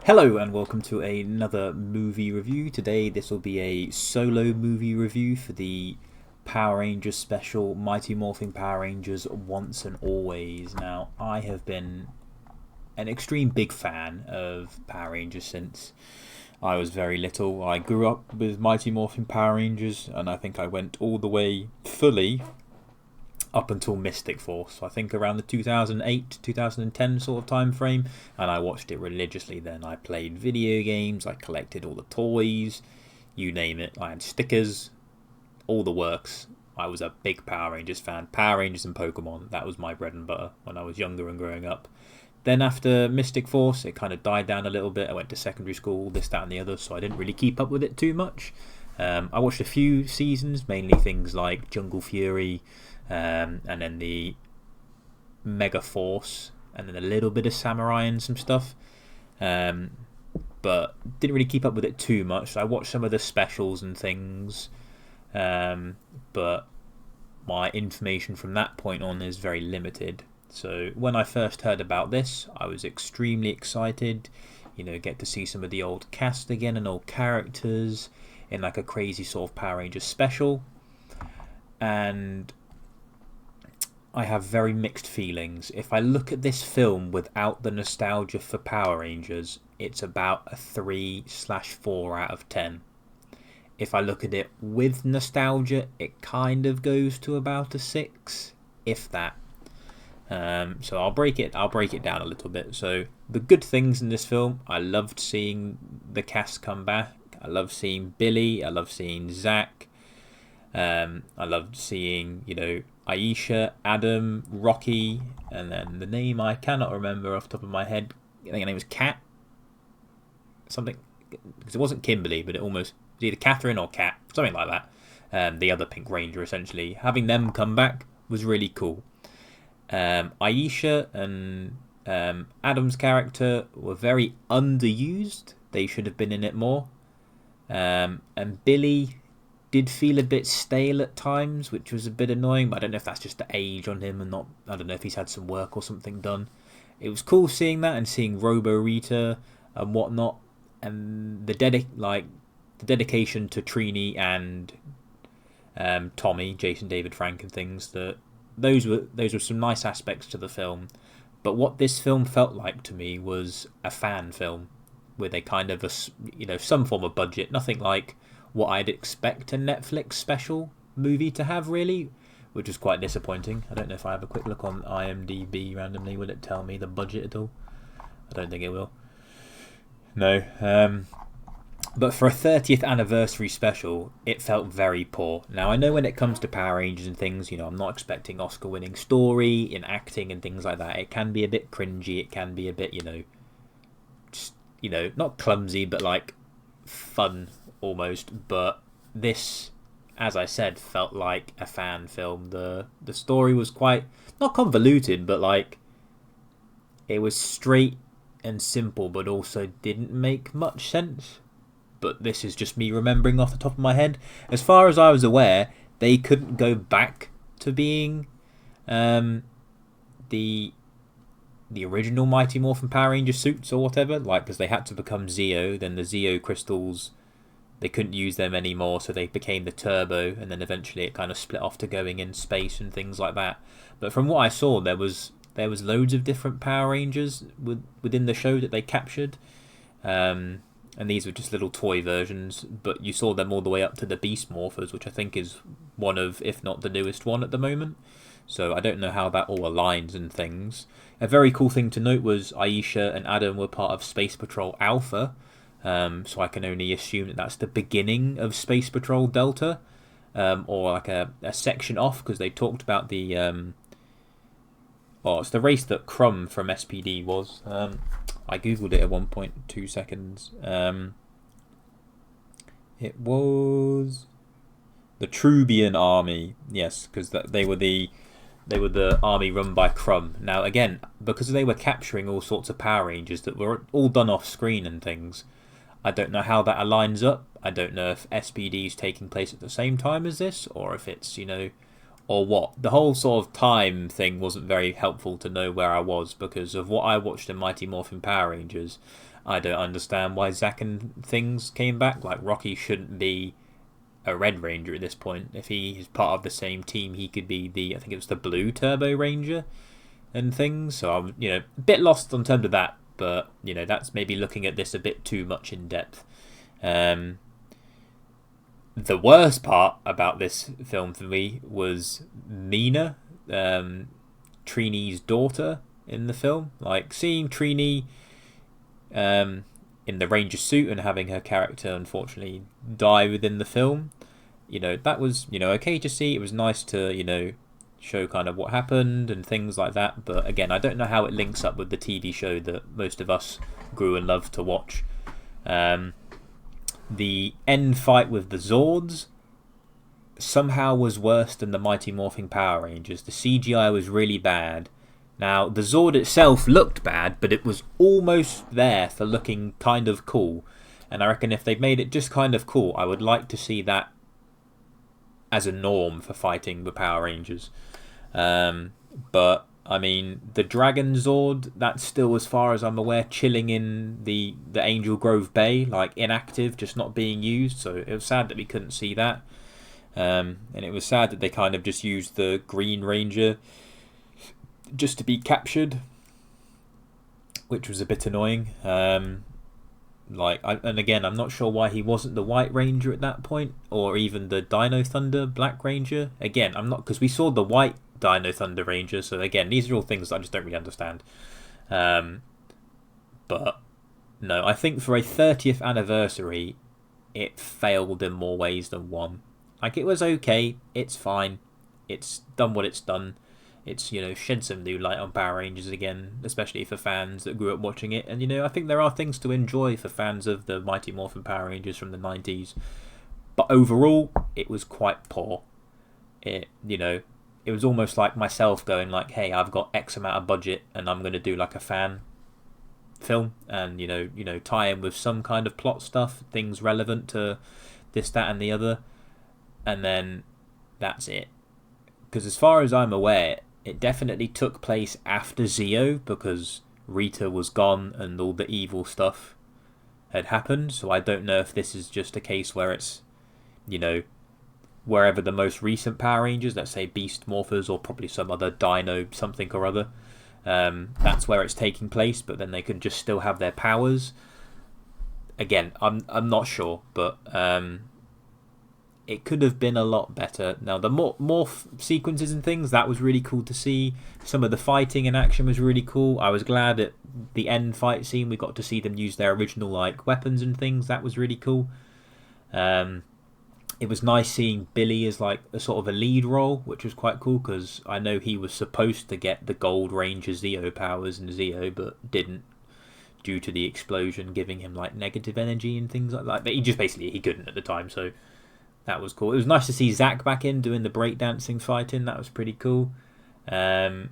Hello and welcome to another movie review. Today this will be a solo movie review for the Power Rangers special, Mighty Morphin Power Rangers Once and Always. Now, I have been an extreme big fan of Power Rangers since I was very little. I grew up with Mighty Morphin Power Rangers and I think I went all the way fully up until Mystic Force. I think around the 2008 2010 sort of time frame, and I watched it religiously then. I played video games, I collected all the toys, you name it. I had stickers, all the works. I was a big Power Rangers fan. Power Rangers and Pokemon, that was my bread and butter when I was younger and growing up. Then after Mystic Force, it kind of died down a little bit. I went to secondary school, this, that and the other, so I didn't really keep up with it too much. I watched a few seasons, mainly things like Jungle Fury, and then the Mega Force, and then a little bit of Samurai and some stuff, but didn't really keep up with it too much. So I watched some of the specials and things, but my information from that point on is very limited. So when I first heard about this, I was extremely excited. Get to see some of the old cast again and old characters in like a crazy sort of Power Rangers special. And I have very mixed feelings. If I look at this film without the nostalgia for Power Rangers, it's about a 3/4 out of 10. If I look at it with nostalgia, it kind of goes to about a 6, if that. So I'll break it down a little bit. So the good things in this film, I loved seeing the cast come back. I loved seeing Billy. I loved seeing Zach. I loved seeing, Aisha, Adam, Rocky, and then the name I cannot remember off the top of my head. I think her name was Kat. Something, because it wasn't Kimberly, but it almost was either Catherine or Kat, something like that. The other Pink Ranger, essentially. Having them come back was really cool. Aisha and Adam's character were very underused. They should have been in it more. And Billy did feel a bit stale at times, which was a bit annoying, but I don't know if that's just the age on him and not, I don't know if he's had some work or something done. It was cool seeing that and seeing Robo Rita and whatnot, and the dedication to Trini and Tommy, Jason David Frank and things. That those were some nice aspects to the film. But what this film felt like to me was a fan film with a kind of some form of budget, nothing like what I'd expect a Netflix special movie to have, really, which was quite disappointing. I don't know if I have a quick look on IMDb randomly, will it tell me the budget at all? I don't think it will. No. But for a 30th anniversary special, it felt very poor. Now, I know when it comes to Power Rangers and things, I'm not expecting Oscar-winning story in acting and things like that. It can be a bit cringy. It can be a bit, just, not clumsy, but like fun almost. But this, as I said, felt like a fan film. The story was quite, not convoluted, but like it was straight and simple, but also didn't make much sense. But this is just me remembering off the top of my head. As far as I was aware, they couldn't go back to being the original Mighty Morphin Power Ranger suits or whatever, like, because they had to become Zeo. Then the Zeo crystals, they couldn't use them anymore, so they became the Turbo, and then eventually it kind of split off to going in space and things like that. But from what I saw, there was loads of different Power Rangers within the show that they captured. And these were just little toy versions, but you saw them all the way up to the Beast Morphers, which I think is one of, if not the newest one at the moment. So I don't know how that all aligns and things. A very cool thing to note was Aisha and Adam were part of Space Patrol Alpha, so I can only assume that that's the beginning of Space Patrol Delta, or like a section off, because they talked about the... it's the race that Crumb from SPD was. I googled it at 1.2 seconds. It was the Trubian Army. Yes, because they were the army run by Crumb. Now again, because they were capturing all sorts of Power Rangers that were all done off screen and things, I don't know how that aligns up. I don't know if SPD is taking place at the same time as this, or if it's or what. The whole sort of time thing wasn't very helpful to know where I was, because of what I watched in Mighty Morphin Power Rangers. I don't understand why Zack and things came back. Like, Rocky shouldn't be a Red Ranger at this point. If he is part of the same team, he could be I think it was the Blue Turbo Ranger and things. So I'm, a bit lost on terms of that. But, that's maybe looking at this a bit too much in depth. The worst part about this film for me was Mina, Trini's daughter in the film. Like, seeing Trini in the Ranger suit and having her character unfortunately die within the film, that was, okay to see. It was nice to, show kind of what happened and things like that. But again, I don't know how it links up with the TV show that most of us grew and loved to watch. The end fight with the Zords somehow was worse than the Mighty Morphin Power Rangers. The CGI was really bad. Now, the Zord itself looked bad, but it was almost there for looking kind of cool. And I reckon if they'd made it just kind of cool, I would like to see that as a norm for fighting the Power Rangers. But, I mean, the Dragon Zord, that's still, as far as I'm aware, chilling in the Angel Grove Bay, like inactive, just not being used. So it was sad that we couldn't see that. And it was sad that they kind of just used the Green Ranger just to be captured, which was a bit annoying. And again, I'm not sure why he wasn't the White Ranger at that point, or even the Dino Thunder Black Ranger. Again, I'm not, because we saw the White Dino Thunder Ranger, so again, these are all things that I just don't really understand. But no, I think for a 30th anniversary, it failed in more ways than one. Like, it was okay, it's fine, it's done what it's done. It's, shed some new light on Power Rangers again, especially for fans that grew up watching it. And, I think there are things to enjoy for fans of the Mighty Morphin Power Rangers from the 90s. But overall, it was quite poor. It was almost like myself going like, hey, I've got X amount of budget and I'm going to do like a fan film and, tie in with some kind of plot stuff, things relevant to this, that and the other. And then that's it. Because as far as I'm aware, it definitely took place after Zeo, because Rita was gone and all the evil stuff had happened. So I don't know if this is just a case where it's, wherever the most recent Power Rangers, let's say Beast Morphers or probably some other Dino something or other, that's where it's taking place, but then they could just still have their powers. Again, I'm not sure, but it could have been a lot better. Now, the morph sequences and things, that was really cool to see. Some of the fighting and action was really cool. I was glad at the end fight scene we got to see them use their original weapons and things. That was really cool. It was nice seeing Billy as a sort of a lead role, which was quite cool, because I know he was supposed to get the Gold Ranger Zeo powers in Zeo, but didn't, due to the explosion giving him negative energy and things like that. But he couldn't at the time, so that was cool. It was nice to see Zack back in doing the breakdancing fighting. That was pretty cool. The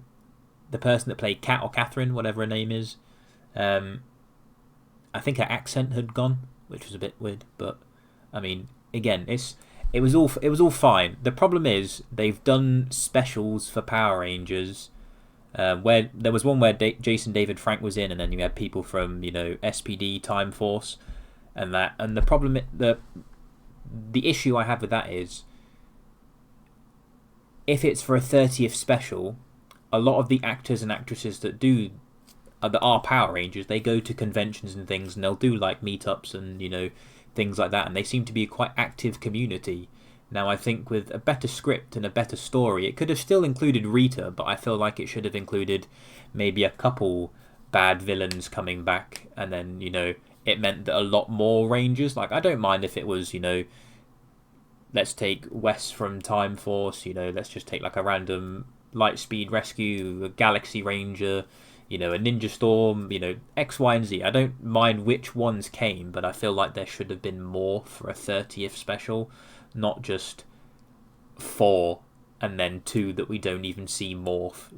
person that played Kat or Catherine, whatever her name is, I think her accent had gone, which was a bit weird. But I mean, again, it was all fine. The problem is they've done specials for Power Rangers, where there was one where Jason David Frank was in, and then you had people from SPD, Time Force, and that. And the problem, the issue I have with that is, if it's for a 30th special, a lot of the actors and actresses that are Power Rangers, they go to conventions and things, and they'll do meetups and things like that, and they seem to be a quite active community. Now, I think with a better script and a better story, it could have still included Rita, but I feel like it should have included maybe a couple bad villains coming back, and then it meant that a lot more Rangers. I don't mind if it was, let's take Wes from Time Force, let's just take a random Lightspeed Rescue, a Galaxy Ranger, a Ninja Storm, X, Y, and Z. I don't mind which ones came, but I feel like there should have been more for a 30th special, not just 4 and then 2 that we don't even see morph.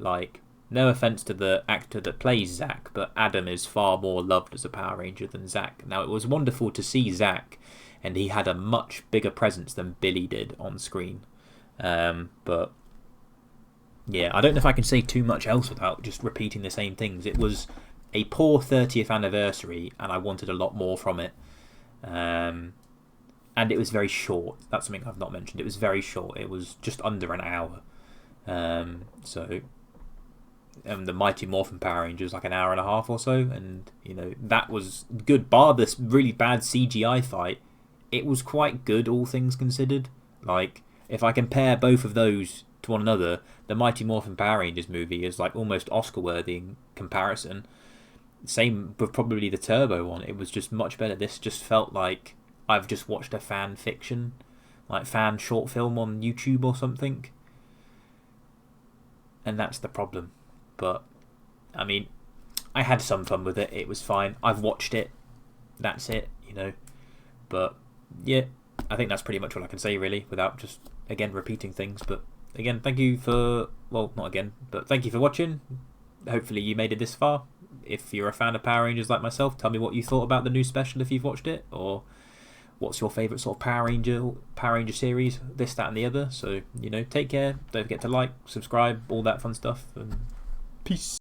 No offense to the actor that plays Zack, but Adam is far more loved as a Power Ranger than Zack. Now, it was wonderful to see Zack, and he had a much bigger presence than Billy did on screen. But yeah, I don't know if I can say too much else without just repeating the same things. It was a poor 30th anniversary, and I wanted a lot more from it. And it was very short. That's something I've not mentioned. It was very short. It was just under an hour. So the Mighty Morphin Power Rangers like an hour and a half or so, and that was good. Bar this really bad CGI fight, it was quite good, all things considered. Like, if I compare both of those to one another, the Mighty Morphin Power Rangers movie is like almost Oscar worthy in comparison. Same with probably the Turbo one. It was just much better. This just felt like I've just watched a fan fiction, like fan short film on YouTube or something. And that's the problem. But, I mean, I had some fun with it. It was fine. I've watched it. That's it, But, yeah, I think that's pretty much all I can say, really, without just, again, repeating things. But, again, thank you for... Well, not again, but thank you for watching. Hopefully you made it this far. If you're a fan of Power Rangers like myself, tell me what you thought about the new special if you've watched it. Or what's your favourite sort of Power Ranger series, this, that and the other. So, take care. Don't forget to like, subscribe, all that fun stuff. And peace.